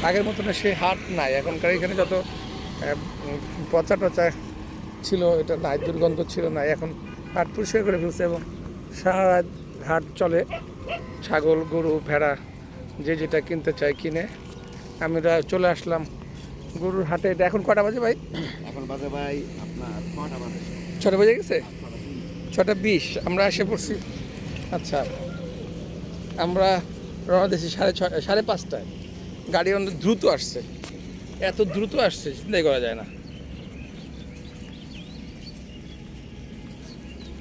আগের মতন সেই হাট নাই এখনকার। এখানে যত পচা টচা ছিল এটা নাই, দুর্গন্ধ ছিল না। এখন হাট পরিষ্কার করে ফেলছে এবং সারা রাত হাট চলে। ছাগল, গরু, ভেড়া যে যেটা কিনতে চায় কিনে। আমরা চলে আসলাম গরুর হাটে। এটা এখন কটা বাজে ভাই? এখন বাজে ভাই আপনার 6টা বাজে। 6টা বেজে গেছে? 6টা 20 আমরা এসে পড়ছি। আচ্ছা, আমরা রওনা দিয়েছি 6:30 5:30টায়। গাড়ি অনেক দ্রুত আসছে, এত দ্রুত আসছে চিন্তাই করা যায় না।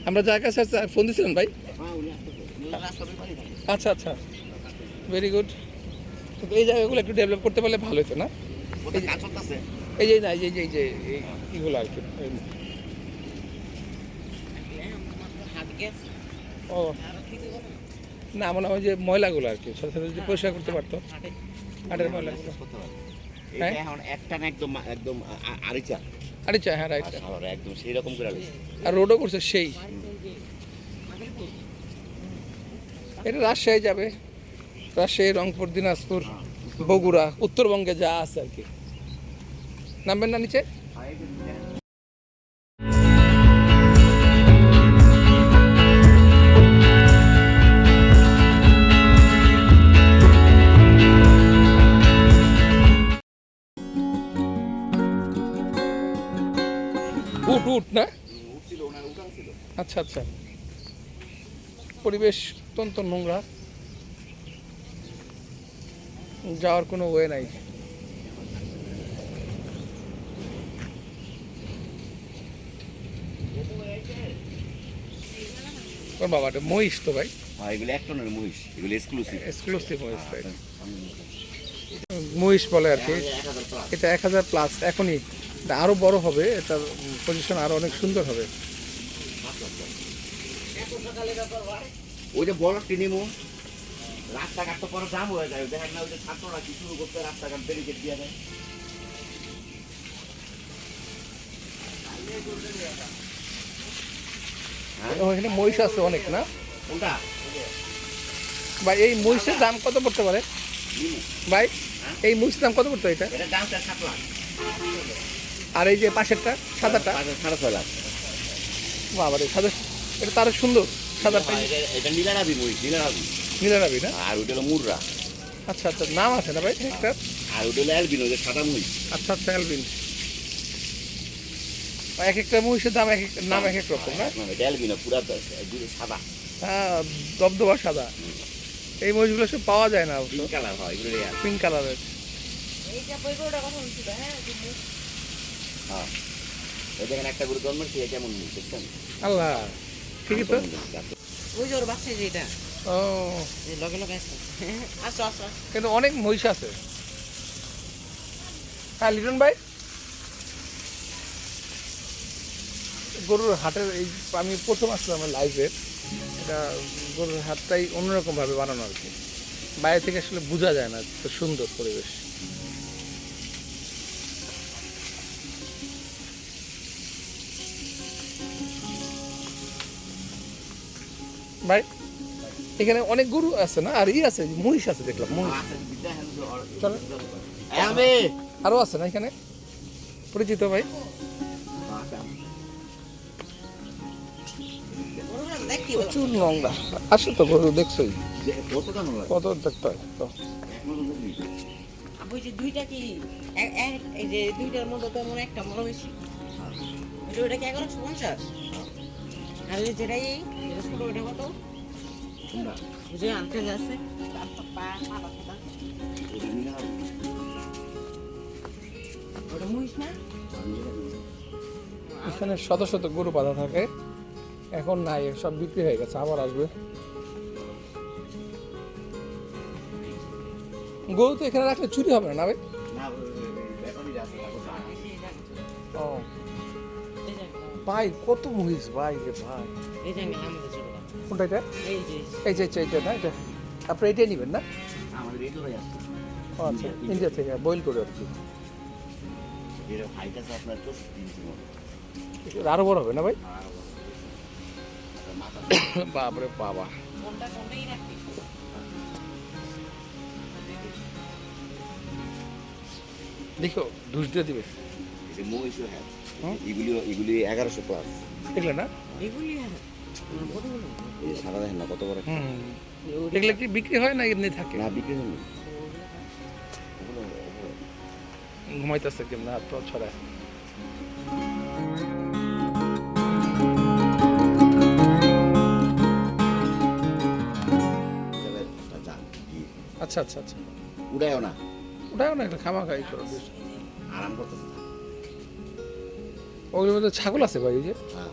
আমরা যার কাছে ফোন দিয়েছিলেন ভাই? আচ্ছা আচ্ছা, ভেরি গুড। কিন্তু এই জায়গাগুলো একটু ডেভেলপ করতে পারলে ভালো হতো না? এই যে না, এই যে এইগুলো আর কি। ও না, মনে হয় যে ময়লাগুলো আর কি সাথে সাথে যদি পরিষ্কার করতে পারতো হাটের ময়লাগুলো। হ্যাঁ এখন একটা না একদম একদম আরিচা আচ্ছা, হ্যাঁ রাইট। একদম সেই রকম করে আর রোডও করছে সেই। এটা রাজশাহী যাবে, রাজশাহী, রংপুর, দিনাজপুর, বগুড়া, উত্তরবঙ্গে যা আছে আর কি। নামবেন না নিচে? উঠ না? আচ্ছা আচ্ছা, পরিবেশ অত্যন্ত নোংরা, যাওয়ার কোনো ওয়ে নাই। ও বাবা, এটা মহিষ তো ভাই? এগুলো এক টনের মহিষ, এগুলো এক্সক্লুসিভ এক্সক্লুসিভ মহিষ তাই? মহিষ বলে আর কি। এটা 1000+। এখনই এটা আরও বড় হবে, এটার পজিশন আরও অনেক সুন্দর হবে। ওই যে বড় টিনিমো রাস্তাঘাট তো পরে জাম হয়ে যায়, দেখেন না ওই যে ছাত্ররা কি শুরু করতে রাস্তাঘাট ব্যারিকেড দিয়ে দেয়। এখানে মহিষ আছে অনেক না কোনটা ভাই? এই মহিষের দাম কত পড়তে পারে ভাই? এই মহিষের দাম কত পড়তো এটা? এটা দাম 7 লাখ। আর এই যে পাশেরটা সাদাটা? 6.5 লাখ। বাবা রে, সাদা, এটা তার সুন্দর সাদাটা। এটা নীলারাবি মহিষ, নীলারাবি। নীলারাবি না? আর ওইটা হলো মুররা। আচ্ছা আচ্ছা, নাম আছে না ভাই একটা? আর ওইটা হলো অ্যালবিনো, ওই যে সাদা মহিষ। আচ্ছা আচ্ছা, অ্যালবিন। এক একটা মহিষের দাম এক এক নাম এক এক রকম না? এটা অ্যালবিনো পুরা সাদা। হ্যাঁ, দবদবা সাদা। এই মহিষগুলো সব পাওয়া যায় না অবশ্য। পিঙ্ক কালার হয় এগুলো, পিঙ্ক কালারের। হ্যাঁ এই দেখেন একটা গরু জন্ম হচ্ছে কেমন মহিষ দেখছেন? আল্লাহ, ঠিকই তো। ওই যে ওর বাচ্চা যেটা ও, লগে লগে আসছে। আসো আসো। কিন্তু অনেক মহিষ আছে। হ্যাঁ লিটন ভাই, গরুর হাটের এই আমি প্রথম আসলাম লাইভে। এটা গরুর হাটটাই অন্যরকমভাবে বানানো আর কি, বাইরে থেকে আসলে বোঝা যায় না, তো সুন্দর পরিবেশ। ভাই এখানে অনেক গরু আছে না? আর আছে, মহিষ আছে দেখলাম, মহিষ। চলো, আরো আছে না এখানে পরিচিত ভাই? প্রচুর নোংরা আসে তো গরু, দেখছোই কত দেখতে হয় তো। ওই যে দুইটা কি এই যে দুইটার মধ্যে তো মনে একটা বড় বেশি, ওইটা কি 1150? আর ওই যেটাই যেটা ছোট ওইটা কত? ওই যে আনতে যাচ্ছে ওটা মহিষ না? এখানে শত শত গরু বাঁধা থাকে, এখন নাই, সব বিক্রি হয়ে গেছে, আবার আসবে। গরু তো এখানে রাখলে চুরি হবে না ভাই? ও ভাই, কত মহিষ ভাই রে ভাই। এই যে আমি নামতে ছিল কোনটা এটা? এই যে এইটা না, এটা আপনি এটাই নেবেন না? আমাদের এই দূরে আসছে। ও আচ্ছা, ইন্ডিয়া থেকে বয়েল করে আর কি। এর হাইট আছে আপনার 64 ইঞ্চি মতো। আরো বড় হবে না ভাই? মাথা বাপরে বাবা। কোনটা কোনটাই রাখবি। দেখো দুষ দিয়ে দিবে এই যে মহিষও হ্যাঁ হুম? এগুলি 1100 প্লাস দেখলে না? এগুলি আর কতগুলো এই যে সাদা দেখেন না কত বড় একটা। হুম এগুলো কি বিক্রি হয় না এমনি থাকে? না বিক্রি হয়নি ঘুমাইতেছে কেমন হাত পা ছড়ায়। আচ্ছা আচ্ছা আচ্ছা উড়ায়ও না ওটাও না একটা খামা খাই করো বেশ। আরাম করতেছে ওগুলোর মধ্যে ছাগল আছে ভাই এই যে হ্যাঁ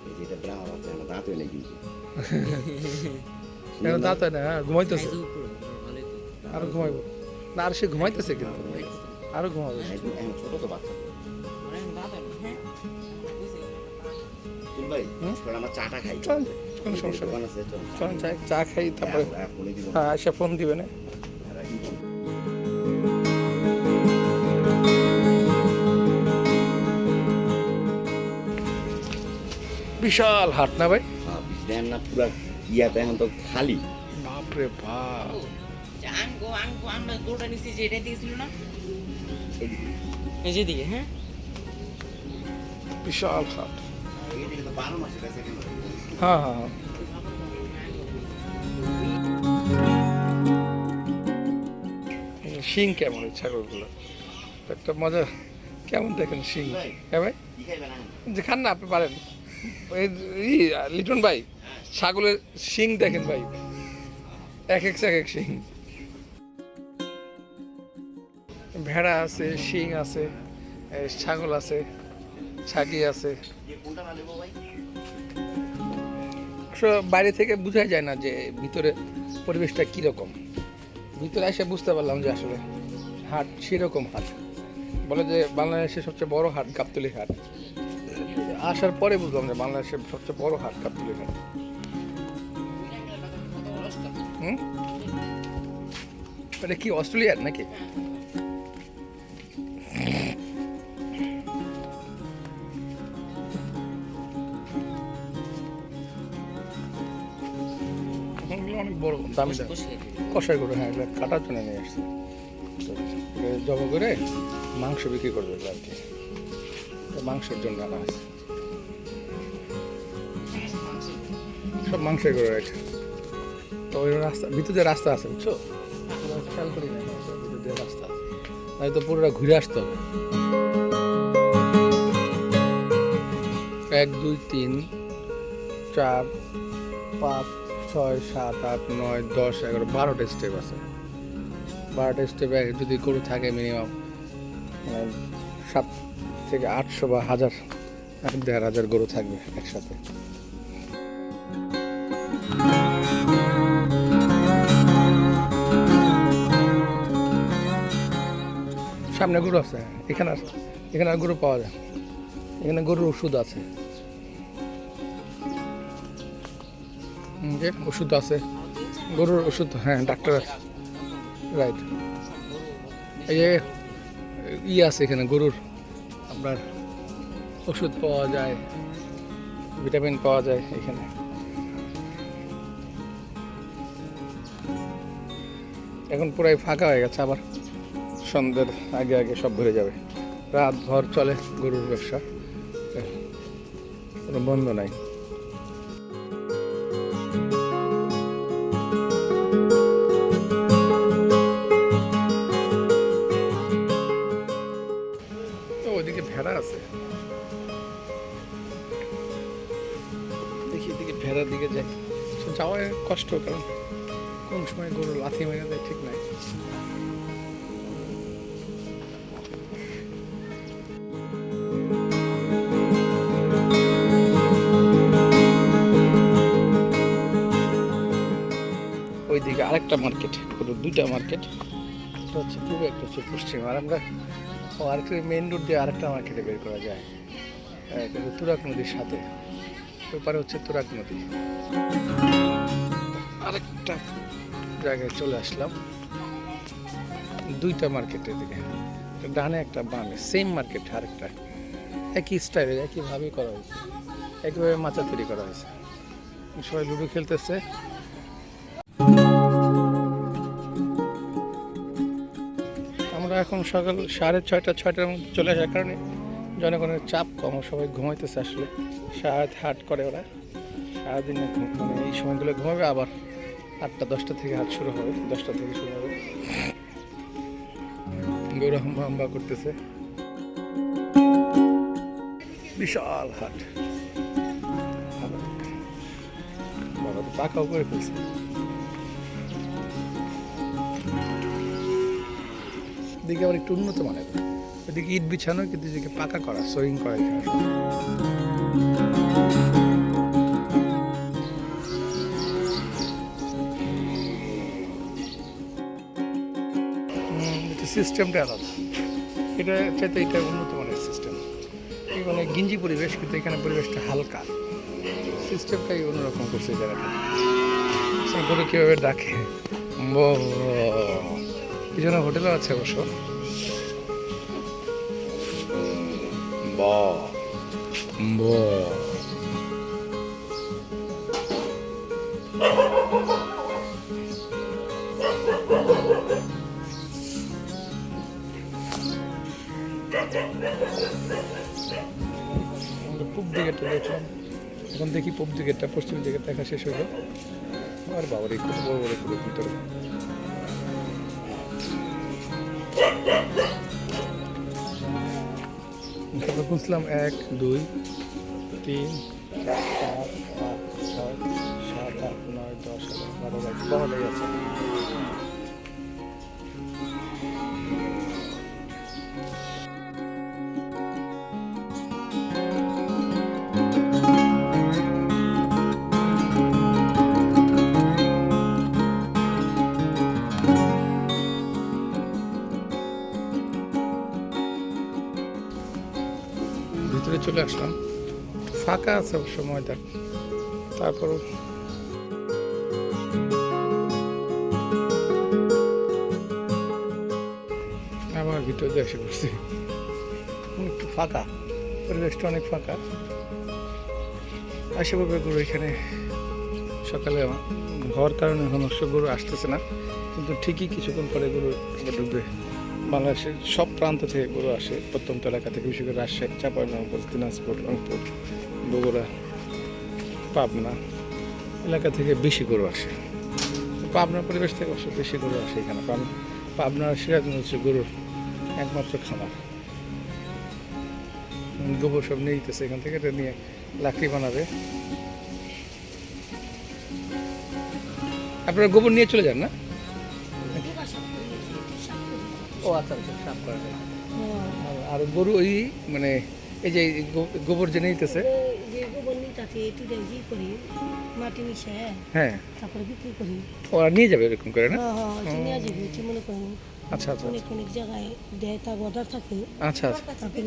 এই যে এটা ব্রাহ্মণ বাচ্চা আমার দাঁত হয়ে নেই কিন্তু এখন দাঁত হয় না হ্যাঁ ঘুমাইতেছে সাইজ উপরে ভালোই তো আরো ঘুমাইবো না আর সে ঘুমাইতেছে কিন্তু আরো ঘুমাবে এখন ছোট তো বাচ্চা মানে দাদা হ্যাঁ বুঝছি তুল ভাই হুম? চল আমার চাটা খাই চল কোনো সমস্যা নেই দোকান আছে চল চলেন চা চা খাই তারপরে ফোনে দিব হ্যাঁ এসে ফোন দিবে না। বিশাল হাট না ভাই? দেন না পুরা ইয়াতে এখন তো খালি বাপরে বাপ আঙ্গো আমরা গোটা নিচে যে এটা দিয়েছিল না এদিকে এই যে দিকে হ্যাঁ বিশাল হাট। এদিকে তো 12 মাসে বেঁচে গেল হ্যাঁ হ্যাঁ হ্যাঁ। শিং কেমন এই ছাগলগুলো একটা মজা কেমন দেখেন শিং? হ্যাঁ ভাই কি খাইবে না যে খান না আপনি পারেন ওই লিটন ভাই ছাগলের শিং দেখেন ভাই এক এক শিং ভেড়া আছে শিং আছে ছাগল আছে ছাগি আছে কোনটা না নেবো ভাই আসলে বাইরে থেকে বোঝাই যায় না যে ভিতরে পরিবেশটা কীরকম ভিতরে এসে বুঝতে পারলাম যে আসলে হাট সেরকম হাট বলে যে বাংলাদেশের সবচেয়ে বড় হাট গাবতলী হাট আসার পরে বুঝলাম যে বাংলাদেশের সবচেয়ে বড় হাট গাবতলী হাট। হুম এটা কি অস্ট্রেলিয়ার নাকি? অনেক বড় দামি দামি কষাই করে হ্যাঁ এগুলো কাটার জন্য নিয়ে আসছে জমা করে মাংস বিক্রি করবে আর কি মাংসের জন্য আনা আছে সব মাংসই করে রাখছে তো ওই রাস্তা ভিতরে রাস্তা আছে বুঝছো খেয়াল করি না ভিতর দিয়ে রাস্তা আছে তাই তো পুরোটা ঘুরে আসতে হবে 1 2 3 4 5 6 7 8 9 10 11 12টা স্টেপ আছে 12টা স্টেপে যদি গরু থাকে মিনিমাম 7 থেকে 800 বা 1000 1,500 গরু থাকবে একসাথে। সামনে গরু আছে এখানে আর গরু পাওয়া যায় এখানে গরুর ওষুধ আছে যে ওষুধ আছে গরুর ওষুধ হ্যাঁ ডাক্তার আছে রাইট এই যে আছে এখানে গরুর আপনার ওষুধ পাওয়া যায় ভিটামিন পাওয়া যায় এখানে এখন পুরাই ফাঁকা হয়ে গেছে আবার সন্ধ্যের আগে সব ভরে যাবে রাত ভর চলে গরুর ব্যবসা কোনো বন্ধ নাই। ওইদিকে ভেড়া আছে দেখি এদিকে ভেড়ার দিকে যাই যাওয়া কষ্ট কারণ কোন সময় গরু লাথি মেরে দেয় ঠিক নাই। ওইদিকে আরেকটা মার্কেট পুরো 2টা মার্কেট একটা হচ্ছে পূর্ব একটা হচ্ছে পশ্চিম আর আমরা আরেকটা মেইন রোড দিয়ে আরেকটা মার্কেটে বের করা যায় কিন্তু তুরাগ নদীর সাথে ওই পারে হচ্ছে তুরাগ নদী। আরেকটা জায়গায় চলে আসলাম 2টা মার্কেটের দিকে ডানে একটা বামে সেম মার্কেট আরেকটা একই স্টাইলে একইভাবেই করা হয়েছে একইভাবে মাচা তৈরি করা হয়েছে সবাই লুডো খেলতেছে আমরা এখন সকাল 6:30-6টার মধ্যে চলে আসার কারণে জনগণের চাপ কম, সবাই ঘুমাইতেছে আসলে। সারারাত হাট করে ওরা, সারাদিন মানে এই সময়গুলো ঘুমাবে, আবার 8টা-10টা থেকে হাট শুরু হবে, 10টা থেকে শুরু হবে। গরু হাম্বা হাম্বা করতেছে, বিশাল হাট। বাবা তো পাকাও করে ফেলছে। দিকে আবার একটু উন্নত মানের, ওইদিকে ইট বিছানো, কিন্তু এদিকে পাকা করা, সোয়িং করা এখানে সব। সিস্টেমটা আলাদা, এটা চাইতে এটা উন্নত মানের সিস্টেম। এই মানে গিঞ্জি পরিবেশ, কিন্তু এখানে পরিবেশটা হালকা, সিস্টেমটাই অন্যরকম করছে জায়গাটা। গরু কীভাবে ডাকে, এই জন্য হোটেলও আছে অবশ্য। পূব দিকেরটা দেখলাম, এখন দেখি পূব দিকেরটা, পশ্চিম দিকের দেখা শেষ হলো। আর বাবার এই খুব বড় বড় করে ভিতরে বুঝলাম 1, 2, 3, 4, 5, 6, 7, 8, 9, 10, 11, 12 আছে। ভিতরে চলে আসলাম, ফাঁকা আছে অবশ্য ময়দান, তারপরও আবার ভিতরে দিয়ে এসে পড়ছি, একটু ফাঁকা, পরিবেশটা অনেক ফাঁকা। আসে পড়বে গরু এখানে সকালে হওয়ার কারণে এখন অবশ্য গরু আসতেছে না, কিন্তু ঠিকই কিছুক্ষণ পরে গরু ঢুকবে। বাংলাদেশের সব প্রান্ত থেকে গরু আসে, প্রত্যন্ত এলাকা থেকে, বিশেষ করে রাজশাহী, চাঁপাইনবাবগঞ্জ, দিনাজপুর, রংপুর, বগুড়া, পাবনা এলাকা থেকে বেশি গরু আসে। পাবনার পরিবেশ থেকে অবশ্য বেশি গরু আসে এখানে। পাবনার সিরাজগঞ্জ হচ্ছে গরুর একমাত্র খামার। গোবর সব নিয়ে যেতেছে এখান থেকে, এটা নিয়ে লাকড়ি বানাবে। আপনারা গোবর নিয়ে চলে যান না? ও আচ্ছা আচ্ছা, সাফ করা যায়। আর গরু ওই মানে এই যে গোবর যে নিতেছে, যে গোবর নিতেছে এটি রেজি করি, মাটি মিশে, হ্যাঁ, তারপরে বিক্রি করি। ওরা নিয়ে যাবে এরকম করে না? হ্যাঁ হ্যাঁ, নিয়ে যাবে, কি মনে করেন আচ্ছা আচ্ছা অনেক অনেক জায়গায় দেয়, তার অর্ডার থাকে। আচ্ছা আচ্ছা, তারপরে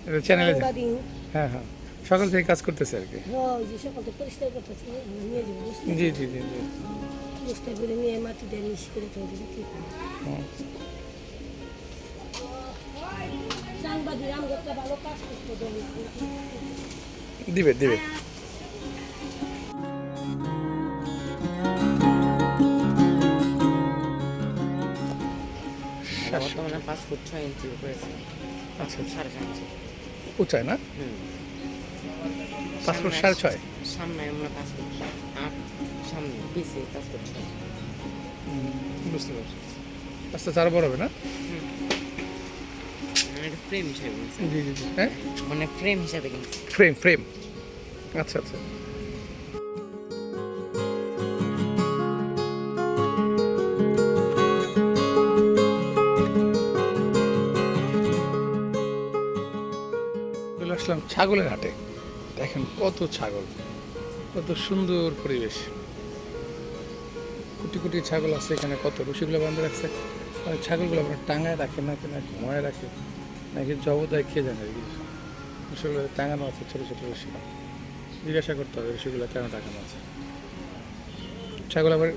এটা চ্যানেলে সাংবাদিক, হ্যাঁ হ্যাঁ, সকাল থেকে কাজ করতেছে আর কি। হ্যাঁ ওই যে সকালটা পরিষ্কার করতেছে, নিয়ে যাবো, জি জি জি জি। পরিষ্কার করে নিয়ে মাটি দিয়ে মিশ করে তো বিক্রি করি। হুম। সাংবাদিক আমাকে একটা ভালো কাজ করতে দেবে। দিবে দিবে। বর্তমানে 5 ফুট 6 ইঞ্চি করেছে, আচ্ছা আচ্ছা, 4.5 ইঞ্চি। উঁচাই না? হুম। 5 ফুট 6.5। সামনে আমরা 5 ফুট 8, সামনে পিছে 5 ফুট 6। বুঝতে পারছি, আস্তে আস্তে আরো বড় হবে না? মানে এটা ফ্রেম হিসেবে কিনছি। জি জি জি, হ্যাঁ, মানে ফ্রেম হিসেবে কিনছি। ফ্রেম ফ্রেম, আচ্ছা আচ্ছা। চলে আসলাম ছাগলের হাটে, দেখেন কত ছাগল, কত সুন্দর পরিবেশ, কোটি কোটি ছাগল আছে এখানে, কত রসিগুলো বান্ধে রাখছে। আর ছাগলগুলো আমরা টাঙায় রাখে না কিনা ঘুমায় রাখে নাকি জবদায় খেয়ে জানে, রসিগুলো টাঙানো আছে, ছোটো ছোটো রসি, জিজ্ঞাসা করতে হবে রসিগুলো কেন টাঙানো আছে। ছাগল আবার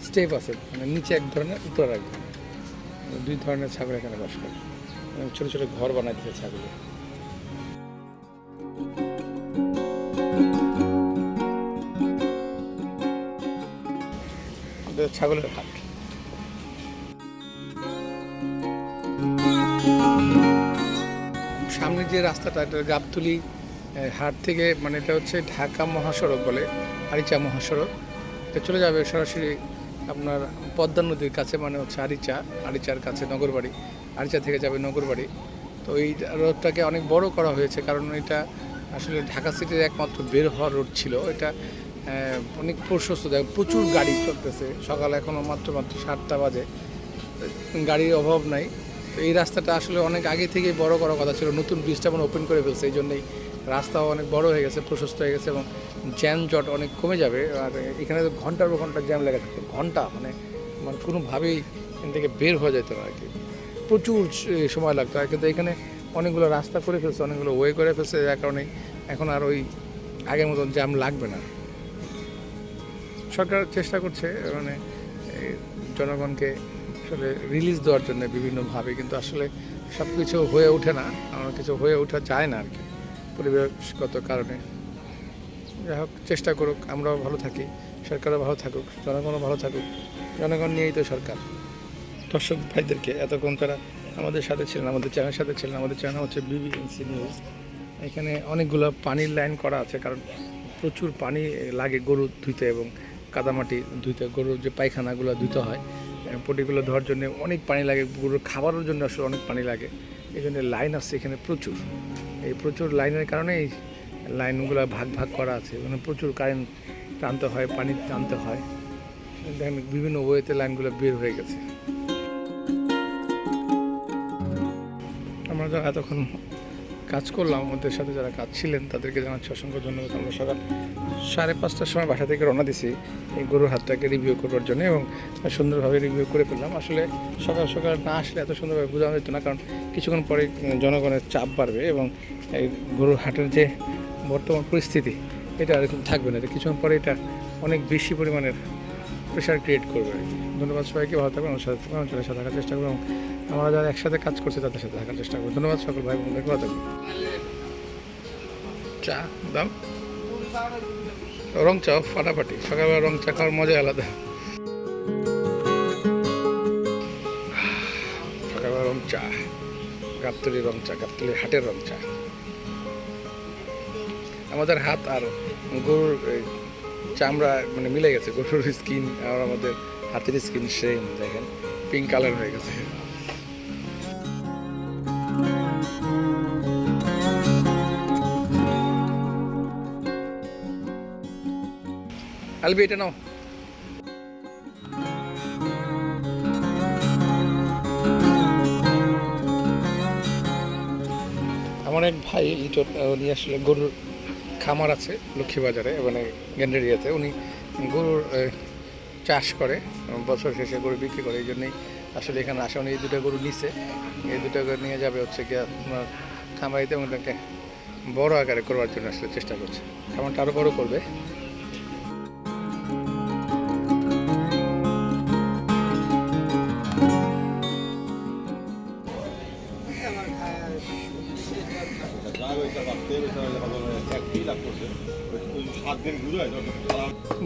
স্টেপ আছে, মানে নিচে এক ধরনের, উপরে রাখবে, 2 ধরনের ছাগল এখানে বাস করে, ছোটো ছোটো ঘর বানাই দিচ্ছে ছাগলের। ছাগলের হাট, যে রাস্তাটা, এটা গাবতলী হাট থেকে, মানে এটা হচ্ছে ঢাকা মহাসড়ক বলে, আরিচা মহাসড়ক। এটা চলে যাবে সরাসরি আপনার পদ্মা নদীর কাছে, মানে হচ্ছে আরিচার কাছে নগরবাড়ি, আরিচা থেকে যাবে নগরবাড়ি। তো এই রোডটাকে অনেক বড় করা হয়েছে, কারণ এটা আসলে ঢাকা সিটির একমাত্র বের হওয়ার রোড ছিল। এটা অনেক প্রশস্ত, প্রচুর গাড়ি চলতেছে, সকাল এখনও মাত্র 7টা বাজে, গাড়ির অভাব নাই। তো এই রাস্তাটা আসলে অনেক আগে থেকেই বড় করার কথা ছিল, নতুন ব্রিজটা মানে ওপেন করে ফেলছে, এই জন্যই রাস্তাও অনেক বড় হয়ে গেছে, প্রশস্ত হয়ে গেছে এবং জ্যাম-জট অনেক কমে যাবে। আর এখানে তো ঘন্টার পর ঘন্টা জ্যাম লেগে থাকে, ঘন্টা মানে মানে কোনোভাবেই এখান থেকে বের হয়ে যেত না আর কি, প্রচুর সময় লাগতো। আর কিন্তু এখানে অনেকগুলো রাস্তা করে ফেলছে, অনেকগুলো ওয়ে করে ফেলছে, যার কারণে এখন আর ওই আগের মতন জ্যাম লাগবে না। সরকার চেষ্টা করছে মানে জনগণকে আসলে রিলিজ দেওয়ার জন্য বিভিন্নভাবে, কিন্তু আসলে সব কিছু হয়ে ওঠে না, আমার কিছু হয়ে ওঠা যায় না আর কি, পরিবেশগত কারণে। যাই হোক, চেষ্টা করুক, আমরাও ভালো থাকি, সরকারও ভালো থাকুক, জনগণও ভালো থাকুক, জনগণ নিয়েই তো সরকার। দর্শক ভাইদেরকে এতক্ষণ তারা আমাদের সাথে ছিলেন, আমাদের চ্যানেলের সাথে ছিলেন। আমাদের চ্যানেল হচ্ছে বিবিএনসি নিউজ। এখানে অনেকগুলো পানির লাইন করা আছে, কারণ প্রচুর পানি লাগে গরু ধুইতে এবং কাদামাটি ধুইতে, গরুর যে পায়খানাগুলো ধুইতে হয়, পটিগুলো ধোয়ার জন্য অনেক পানি লাগে, গরুর খাবারের জন্য আসলে অনেক পানি লাগে। এই জন্য লাইন আছে এখানে প্রচুর, এই প্রচুর লাইনের কারণে এই লাইনগুলো ভাগ ভাগ করা আছে, মানে প্রচুর কারেন্ট টানতে হয়, পানি টানতে হয়, দেখেন বিভিন্ন ওয়েতে লাইনগুলো বের হয়ে গেছে। আমরা যারা এতক্ষণ কাজ করলাম, আমাদের সাথে যারা কাজ ছিলেন তাদেরকে জানাচ্ছি অসংখ্য ধন্যবাদ। আমরা সকাল 5:30টার সময় বাসা থেকে রওনা দিছি এই গরুর হাটটাকে রিভিউ করবার জন্য এবং সুন্দরভাবে রিভিউ করে ফেললাম। আসলে সকাল সকাল না আসলে এত সুন্দরভাবে বোঝানো যেত না, কারণ কিছুক্ষণ পরে জনগণের চাপ বাড়বে এবং এই গরুর হাটের যে বর্তমান পরিস্থিতি এটা আর এরকম থাকবে না, কিছুক্ষণ পরে এটা অনেক বেশি পরিমাণের প্রেশার ক্রিয়েট করবে। ধন্যবাদ সবাইকে, ভালো থাকবেন, আমার সাথে থাকবেন, আমাদের সাথে থাকার চেষ্টা করবো এবং আমরা যারা একসাথে কাজ করছি তাদের সাথে থাকার চেষ্টা করবো। ধন্যবাদ সকল ভাই বোনদেরকে, ভালো থাকবেন। চা দাও, রং চা ফাটাফাটি, সকালবেলা রং চা খাওয়ার মজা আলাদা। সকালবেলা রং চা, গাবতলীর রং চা, গাবতলীর হাটের রং চা। আমাদের হাত আর গরুর চামড়া মানে মিলে গেছে, গরুর স্কিন আর আমাদের হাতের স্কিন সেম, দেখেন পিঙ্ক কালার হয়ে গেছে। আলবি এটা নাও। আমার এক ভাই লিটন, উনি আসলে গরুর খামার আছে লক্ষ্মীবাজারে, মানে গেন্ডেরিয়াতে। উনি গরুর চাষ করে, বছর শেষে গরু বিক্রি করে, এই জন্যই আসলে এখানে আসে। উনি এই দুটো গরু নিছে, এই দুটো গরু নিয়ে যাবে হচ্ছে গিয়ে আপনার খামারিতে এবং তাকে বড় আকারে করবার জন্য আসলে চেষ্টা করছে, খামারটা আরও বড় করবে।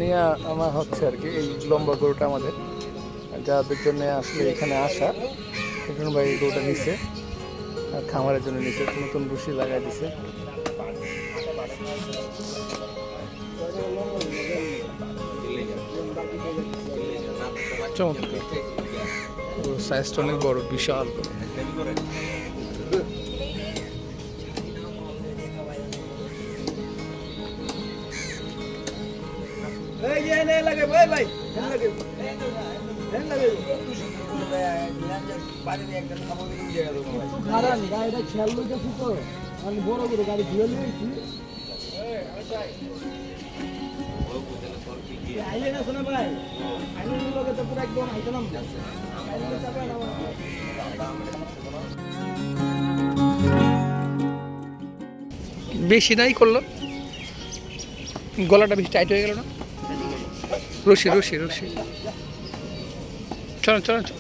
নিয়ে আমার হচ্ছে আর কি এই লম্বা গরুটা আমাদের, যাদের জন্য আসলে এখানে আসা, এখানে ভাই এই গরুটা নিছে আর খামারের জন্য নিছে, নতুন রুশি লাগাই দিছে। চমৎকার, সাইজটা অনেক বড়, বিশাল বড়। বেশি নাই করলো, গলাটা বেশি টাইট হয়ে গেল না। রশি রশি রশি, চলো চলো চলো।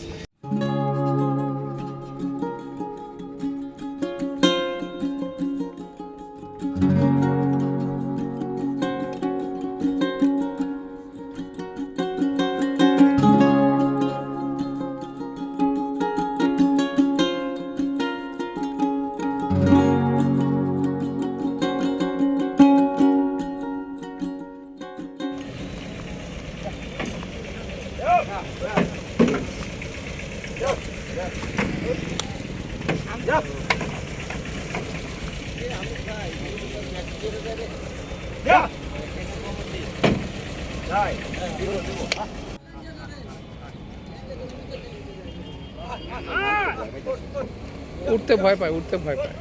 উঠতে ভয় পায়, উঠতে ভয় পায়।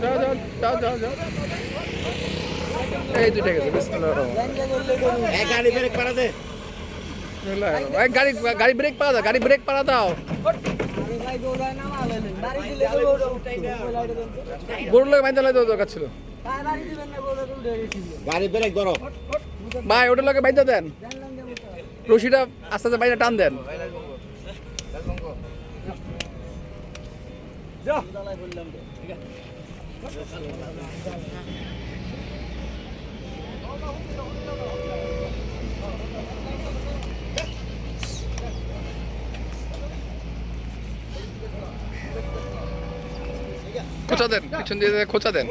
যাও যাও যাও যাও যাও। এই দুইটা গেছে, বিসমিল্লাহির রহমানির এক গাড়ি ব্রেক পারা দে রহিম। এই গাড়ি গাড়ি ব্রেক পাড়া দাও, গাড়ি ব্রেক পাড়া দাও। গরুর লোক বাইন্দা লাই দেওয়া দরকার ছিল গাড়ি ব্রেক ধরো ভাই, ওটার লোকে বাইন্দা দেন, রশিটা আস্তে আস্তে বাইরে টান দেন। খোঁচা দেন, পিছন দিয়ে খোঁচা দেন।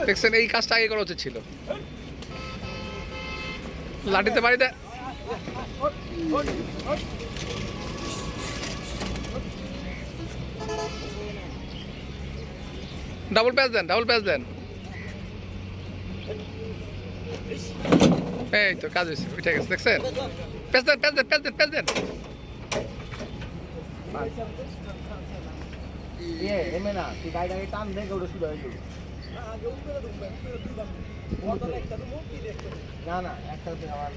দেখছেন, এই কাজটা আগে করা উচিত ছিল। লাঠিতে বাড়িতে ডাবল প্যাচ দেন, ডাবল প্যাচ দেন। এই তো কাজ হয়েছে, উঠে গেছে, দেখছেন? প্যাচ দেন, প্যাচ দেন, প্যাচ দেন, প্যাচ দেন। না তুই গাড়ি টান দে ওটা শুরু হয়ে যাবে না না একসাথে আমার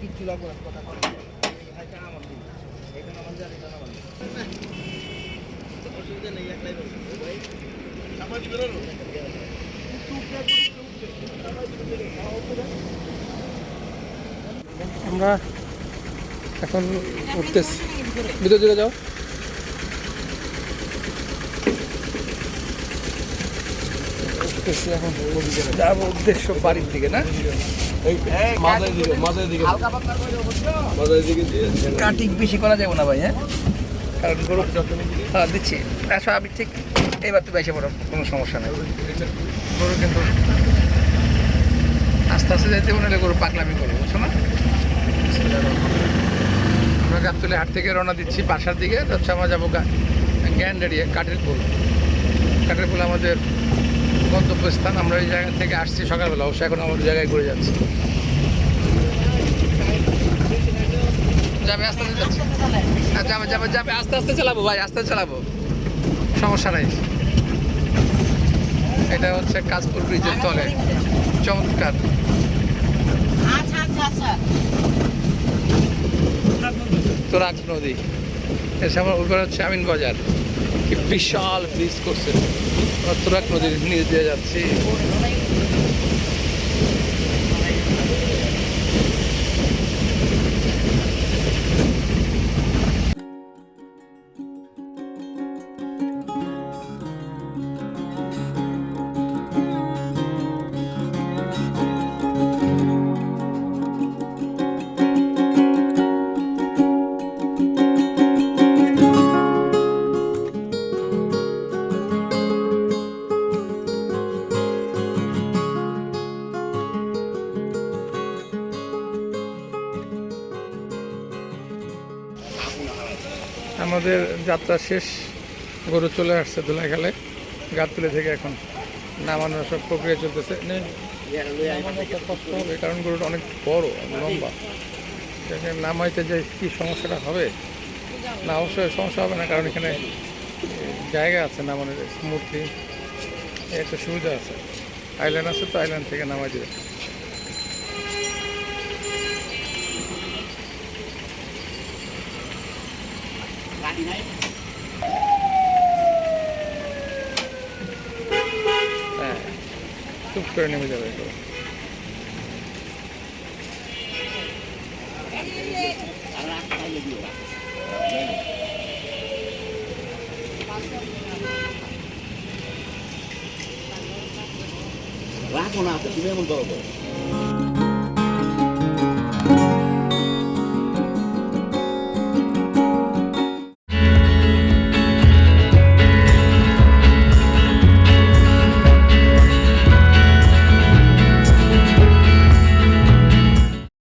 কিচ্ছু লাগবে না কথা বলে এখানে আমার জানি অসুবিধা নেই একলাই আমরা এখন উঠতেছি, ভিতর দিকে যাও। উঠতেছি এখন, যাবো উদ্দেশ্য বাড়ির দিকে না, কাটিং বেশি করা যাবে না ভাই, হ্যাঁ, কারণ গরু হ্যাঁ দিচ্ছি। আচ্ছা আমি ঠিক এবার তুমি এসে পড়ো, কোনো সমস্যা নেই। গরু কিন্তু আস্তে আস্তে যাইতে মনে হলে গরু পাগলামি করবো, বুঝছো না? আমরা গাবতলী হাট থেকে রওনা দিচ্ছি বাসার দিকে। হচ্ছে আমরা যাবো গ্যান্ডারিয়া, কাঠের পোল। কাঠের পোল আমাদের গন্তব্যস্থান। আমরা ওই জায়গা থেকে আসছি সকালবেলা, অবশ্যই এখন আমাদের জায়গায় ঘুরে যাচ্ছি। যাবে আস্তে আস্তে যাচ্ছে, যাবে যাবে যাবে, আস্তে আস্তে চালাবো ভাই, আস্তে চালাবো, সমস্যা নাই। এটা হচ্ছে কাশপুর ব্রিজের তলে, চমৎকার। আচ্ছা আচ্ছা আচ্ছা তোরাক নদী, এর সামনে উপরে হচ্ছে আমিন বাজার। কি বিশাল ব্রিজ করছে, তোরাক নদীর নিচ দিয়ে যাচ্ছি। আমাদের যাত্রা শেষ, গরু চলে আসছে ধুলাইখালে। গাবতলী থেকে এখন নামানোর সব প্রক্রিয়া চলতেছে। নামানো তো কষ্ট হবে, কারণ গরুটা অনেক বড়, লম্বা। সেখানে নামাইতে যে কী সমস্যাটা হবে, না অবশ্যই সমস্যা হবে না, কারণ এখানে জায়গা আছে নামানোর স্মুথলি, একটা সুবিধা আছে। আইল্যান্ড আছে তো, আইল্যান্ড থেকে নামাই দেবে। হ্যাঁ, চুপ করে নেমে যাবে এগুলো। রাখো না তুমি এমন করো